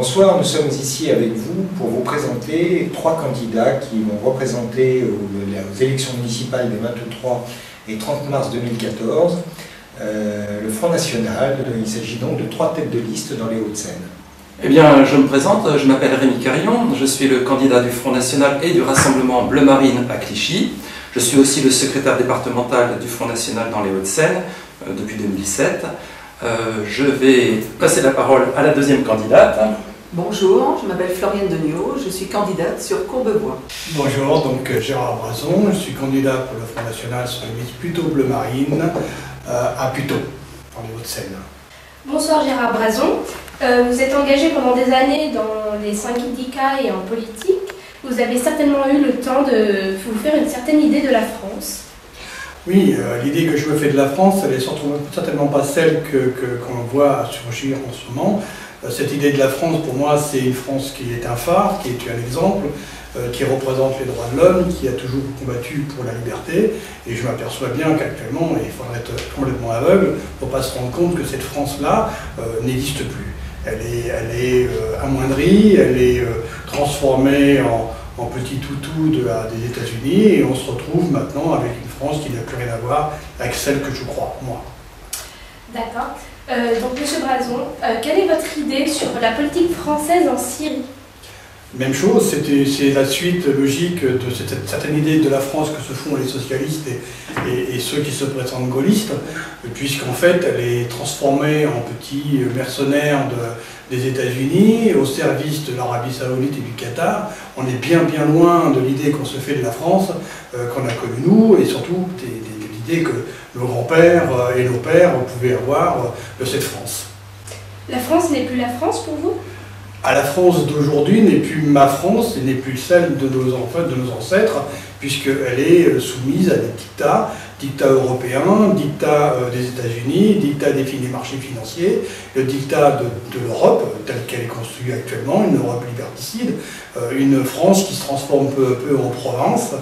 Bonsoir, nous sommes ici avec vous pour vous présenter trois candidats qui vont représenter aux élections municipales des 23 et 30 mars 2014 le Front National. Il s'agit donc de trois têtes de liste dans les Hauts-de-Seine. Eh bien, je me présente, je m'appelle Rémi Carillon, je suis le candidat du Front National et du Rassemblement Bleu Marine à Clichy. Je suis aussi le secrétaire départemental du Front National dans les Hauts-de-Seine depuis 2017. Je vais passer la parole à la deuxième candidate. Bonjour, je m'appelle Floriane Degnaud, je suis candidate sur Courbevoie. Bonjour, donc Gérard Brazon, je suis candidat pour le Front National sur les listes Puteaux Bleu Marine à Puteaux, dans les Hauts-de-Seine. Bonsoir Gérard Brazon, vous êtes engagé pendant des années dans les syndicats et en politique. Vous avez certainement eu le temps de vous faire une certaine idée de la France. Oui, l'idée que je me fais de la France, elle est certainement pas celle qu'on voit surgir en ce moment. Cette idée de la France, pour moi, c'est une France qui est un phare, qui est un exemple, qui représente les droits de l'homme, qui a toujours combattu pour la liberté. Et je m'aperçois bien qu'actuellement, il faudrait être complètement aveugle pour ne pas se rendre compte que cette France-là n'existe plus. Elle est amoindrie, elle est transformée en petit toutou des États-Unis, et on se retrouve maintenant avec une France qui n'a plus rien à voir avec celle que je crois, moi. D'accord. Donc, M. Brazon, quelle est votre idée sur la politique française en Syrie? Même chose, c'est la suite logique de cette certaine idée de la France que se font les socialistes et ceux qui se prétendent gaullistes, puisqu'en fait elle est transformée en petits mercenaires des États-Unis au service de l'Arabie Saoudite et du Qatar. On est bien loin de l'idée qu'on se fait de la France, qu'on a connue nous, et surtout de l'idée que nos grands-pères et nos pères pouvaient avoir de cette France. La France n'est plus la France pour vous? La France d'aujourd'hui n'est plus ma France et n'est plus celle de nos ancêtres, puisqu'elle est soumise à des dictats européens, dictats des États-Unis, dictats des marchés financiers, le dictat de l'Europe, telle qu'elle est construite actuellement, une Europe liberticide, une France qui se transforme peu à peu en province,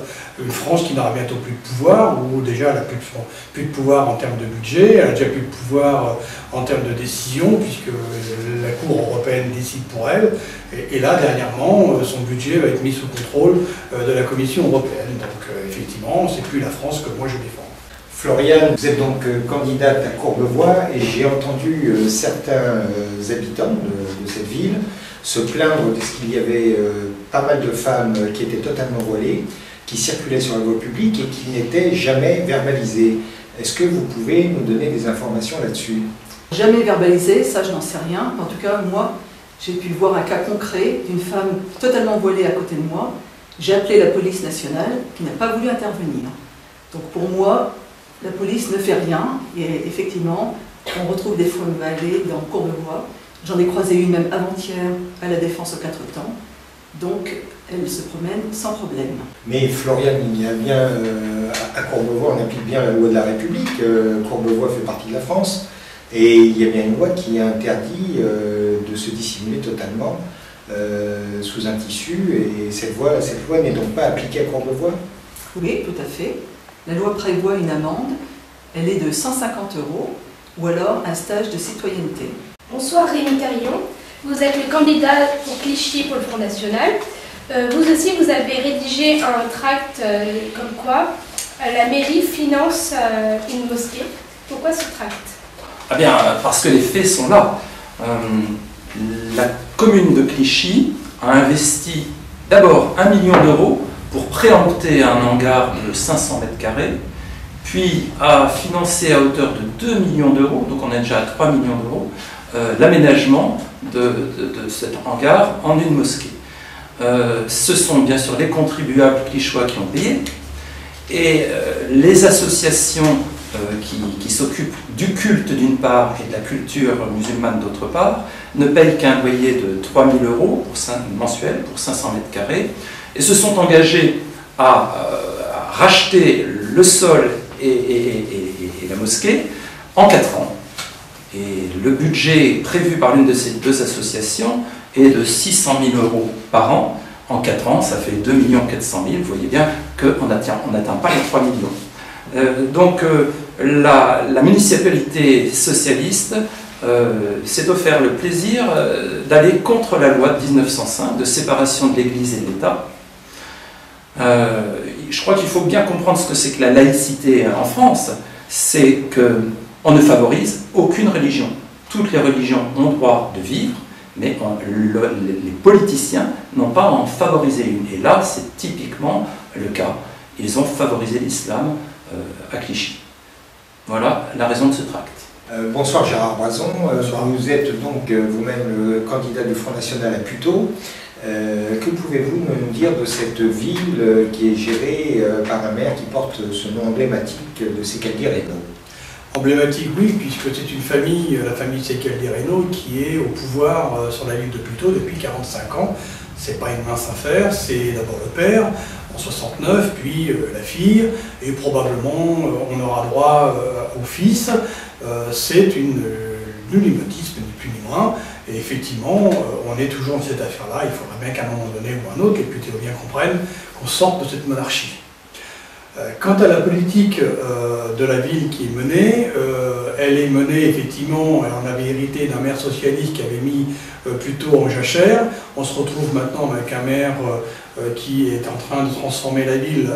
une France qui n'aura bientôt plus de pouvoir, ou déjà elle n'a plus de pouvoir en termes de budget, elle n'a déjà plus de pouvoir en termes de décision, puisque la Cour européenne décide pour elle, et là, dernièrement, son budget va être mis sous contrôle de la Commission européenne. Donc effectivement, c'est plus la France que moi je défends. Floriane, vous êtes donc candidate à Courbevoie et j'ai entendu certains habitants de cette ville se plaindre de ce qu'il y avait pas mal de femmes qui étaient totalement voilées, qui circulaient sur la voie publique et qui n'étaient jamais verbalisées. Est-ce que vous pouvez nous donner des informations là-dessus? Jamais verbalisé, ça je n'en sais rien. En tout cas, moi, j'ai pu voir un cas concret d'une femme totalement voilée à côté de moi. J'ai appelé la police nationale qui n'a pas voulu intervenir. Donc pour moi, la police ne fait rien, et effectivement, on retrouve des femmes voilées dans Courbevoie. J'en ai croisé une même avant-hier à la Défense aux 4 temps, donc elle se promène sans problème. Mais Floriane, il y a bien, à Courbevoie, on applique bien la loi de la République, Courbevoie fait partie de la France, et il y a bien une loi qui interdit de se dissimuler totalement sous un tissu, et cette loi n'est donc pas appliquée à Courbevoie? Oui, tout à fait. La loi prévoit une amende, elle est de 150 €, ou alors un stage de citoyenneté. Bonsoir Rémi Carillon, vous êtes le candidat pour Clichy pour le Front National. Vous aussi, vous avez rédigé un tract comme quoi la mairie finance une mosquée. Pourquoi ce tract? Ah bien, parce que les faits sont là. La commune de Clichy a investi d'abord 1 million d'euros pour préempter un hangar de 500 mètres carrés, puis a financé à hauteur de 2 millions d'euros, donc on est déjà à 3 millions d'euros, l'aménagement de cet hangar en une mosquée. Ce sont bien sûr les contribuables clichois qui ont payé, et les associations qui s'occupent du culte d'une part et de la culture musulmane d'autre part ne payent qu'un loyer de 3 000 € mensuel pour 500 mètres carrés, et se sont engagés à racheter le sol et la mosquée en 4 ans. Et le budget prévu par l'une de ces deux associations est de 600 000 € par an. En 4 ans, ça fait 2 400 000. Vous voyez bien qu'on n'atteint pas les 3 millions. Donc la municipalité socialiste s'est offert le plaisir d'aller contre la loi de 1905 de séparation de l'Église et de l'État. Je crois qu'il faut bien comprendre ce que c'est que la laïcité en France. C'est qu'on ne favorise aucune religion. Toutes les religions ont droit de vivre, mais les politiciens n'ont pas à en favoriser une. Et là, c'est typiquement le cas. Ils ont favorisé l'islam à Clichy. Voilà la raison de ce tract. Bonsoir Gérard Boison, vous êtes donc vous-même le candidat du Front National à Puteaux. Que pouvez-vous nous dire de cette ville qui est gérée par un maire qui porte ce nom emblématique de Secaldi-Reynaud? Emblématique, oui, puisque c'est une famille, la famille Secaldi-Reynaud, qui est au pouvoir sur la ville de Puteaux depuis 45 ans. C'est pas une mince affaire, c'est d'abord le père, en 69, puis la fille, et probablement on aura droit au fils. C'est une numismatisme, ni plus ni moins, et effectivement, on est toujours dans cette affaire-là. Il faudra bien qu'à un moment donné ou un autre, les Putéoliens comprennent qu'on sorte de cette monarchie. Quant à la politique de la ville qui est menée, elle est menée effectivement, on avait hérité d'un maire socialiste qui avait mis Puteaux en jachère. On se retrouve maintenant avec un maire qui est en train de transformer la ville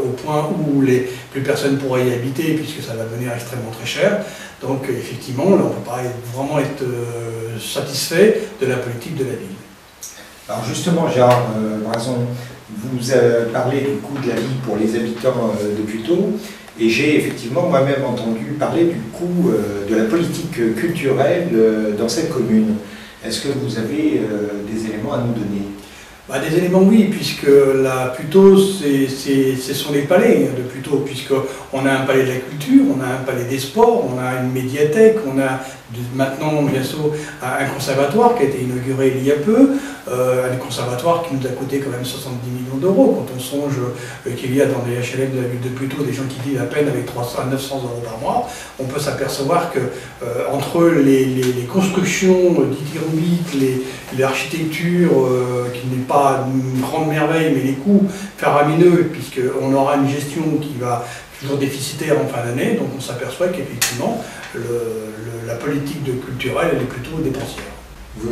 au point où plus personne ne pourra y habiter puisque ça va devenir extrêmement très cher. Donc effectivement, là, on ne peut pas vraiment être satisfait de la politique de la ville. Alors justement, Gérard Boison, vous parlez du coût de la vie pour les habitants de Puteaux, et j'ai effectivement moi-même entendu parler du coût de la politique culturelle dans cette commune. Est-ce que vous avez des éléments à nous donner? Des éléments, oui, puisque la Puteaux, ce sont les palais de Puteaux, puisqu'on a un palais de la culture, on a un palais des sports, on a une médiathèque, on a maintenant bientôt un conservatoire qui a été inauguré il y a peu, un conservatoire qui nous a coûté quand même 70 millions d'euros. Quand on songe qu'il y a dans les HLM de la ville de Puteaux des gens qui vivent à peine avec 300 à 900 euros par mois, on peut s'apercevoir que entre les constructions dithyrambiques, l'architecture qui n'est pas une grande merveille, mais les coûts faramineux, puisqu'on aura une gestion qui va toujours déficitaire en fin d'année, donc on s'aperçoit qu'effectivement la politique culturelle elle est plutôt dépensière.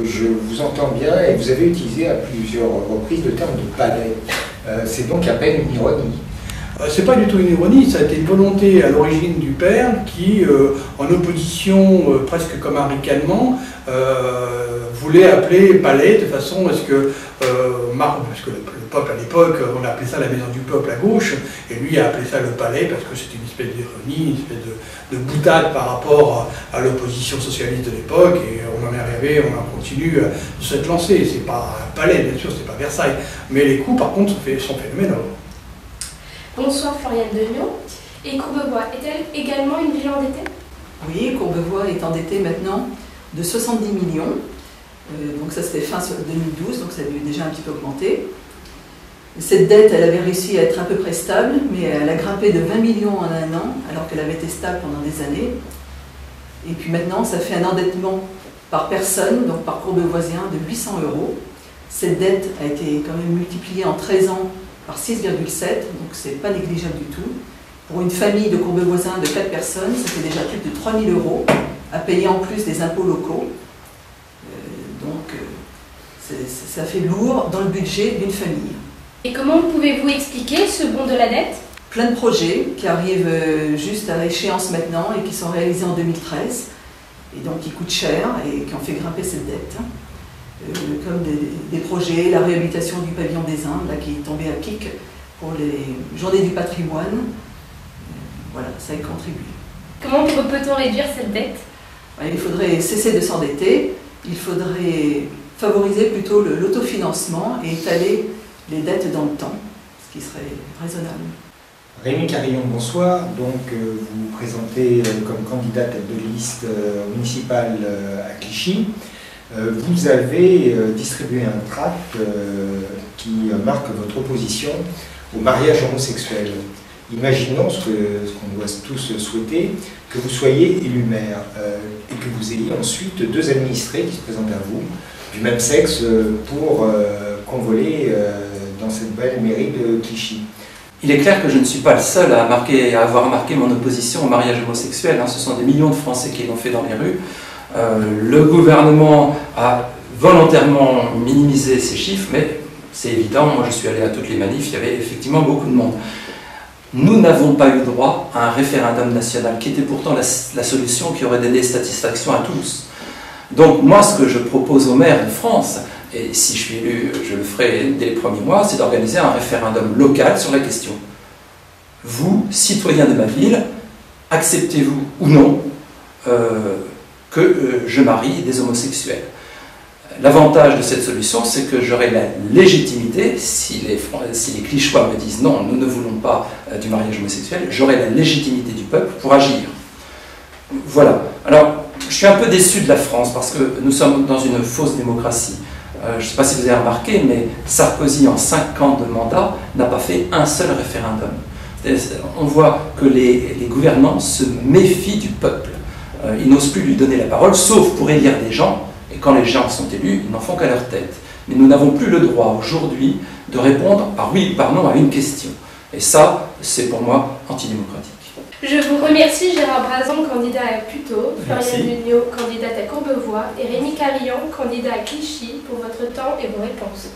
Je vous entends bien et vous avez utilisé à plusieurs reprises le terme de palais. C'est donc à peine une ironie. C'est pas du tout une ironie, ça a été une volonté à l'origine du père qui, en opposition presque comme un ricanement, voulait appeler palais de façon à ce que, parce que le peuple à l'époque, on appelait ça la maison du peuple à gauche, et lui a appelé ça le palais parce que c'était une espèce d'ironie, une espèce de boutade par rapport à l'opposition socialiste de l'époque, et on en est arrivé, on en continue de s'être lancé. C'est pas un palais, bien sûr, c'est pas Versailles, mais les coûts par contre sont phénoménaux. Bonsoir Floriane Degnon. Et Courbevoie est-elle également une ville endettée? Oui, Courbevoie est endettée maintenant de 70 millions. Donc ça c'était fin 2012, donc ça avait déjà un petit peu augmenté. Cette dette, elle avait réussi à être à peu près stable, mais elle a grimpé de 20 millions en un an, alors qu'elle avait été stable pendant des années. Et puis maintenant, ça fait un endettement par personne, donc par courbevoisien, de 800 €. Cette dette a été quand même multipliée en 13 ans par 6,7, donc c'est pas négligeable du tout. Pour une famille de courbevoisins de 4 personnes, ça fait déjà plus de 3 000 € à payer en plus des impôts locaux. Ça fait lourd dans le budget d'une famille. Et comment pouvez-vous expliquer ce bond de la dette? Plein de projets qui arrivent juste à échéance maintenant et qui sont réalisés en 2013, et donc qui coûtent cher et qui ont fait grimper cette dette. Comme des projets, la réhabilitation du pavillon des Indes, là, qui est tombé à pic pour les journées du patrimoine. Voilà, ça y contribue. Comment peut-on réduire cette dette? Il faudrait cesser de s'endetter, il faudrait favoriser plutôt l'autofinancement et étaler les dettes dans le temps, ce qui serait raisonnable. Rémi Carillon, bonsoir. Donc, vous vous présentez comme candidate de liste municipale à Clichy. Vous avez distribué un tract qui marque votre opposition au mariage homosexuel. Imaginons ce qu'on doit tous souhaiter, que vous soyez élu maire et que vous ayez ensuite 2 administrés qui se présentent à vous, du même sexe, pour convoler dans cette belle mairie de Clichy. Il est clair que je ne suis pas le seul à avoir marqué mon opposition au mariage homosexuel. Ce sont des millions de Français qui l'ont fait dans les rues. Le gouvernement a volontairement minimisé ces chiffres, mais c'est évident, moi je suis allé à toutes les manifs, il y avait effectivement beaucoup de monde. Nous n'avons pas eu droit à un référendum national, qui était pourtant la solution qui aurait donné satisfaction à tous. Donc moi, ce que je propose aux maires de France, et si je suis élu, je le ferai dès les premiers mois, c'est d'organiser un référendum local sur la question. Vous, citoyens de ma ville, acceptez-vous ou non que je marie des homosexuels? L'avantage de cette solution, c'est que j'aurai la légitimité, si les Clichois me disent non, nous ne voulons pas du mariage homosexuel, j'aurai la légitimité du peuple pour agir. Voilà. Alors, je suis un peu déçu de la France parce que nous sommes dans une fausse démocratie. Je ne sais pas si vous avez remarqué, mais Sarkozy, en 5 ans de mandat, n'a pas fait un seul référendum. On voit que les gouvernants se méfient du peuple. Ils n'osent plus lui donner la parole, sauf pour élire des gens. Et quand les gens sont élus, ils n'en font qu'à leur tête. Mais nous n'avons plus le droit aujourd'hui de répondre par oui ou par non à une question. Et ça, c'est pour moi antidémocratique. Je vous remercie Gérard Brazon, candidat à Puteaux, Floriane Nugnot, candidate à Courbevoie, et Rémi Carillon, candidat à Clichy, pour votre temps et vos réponses.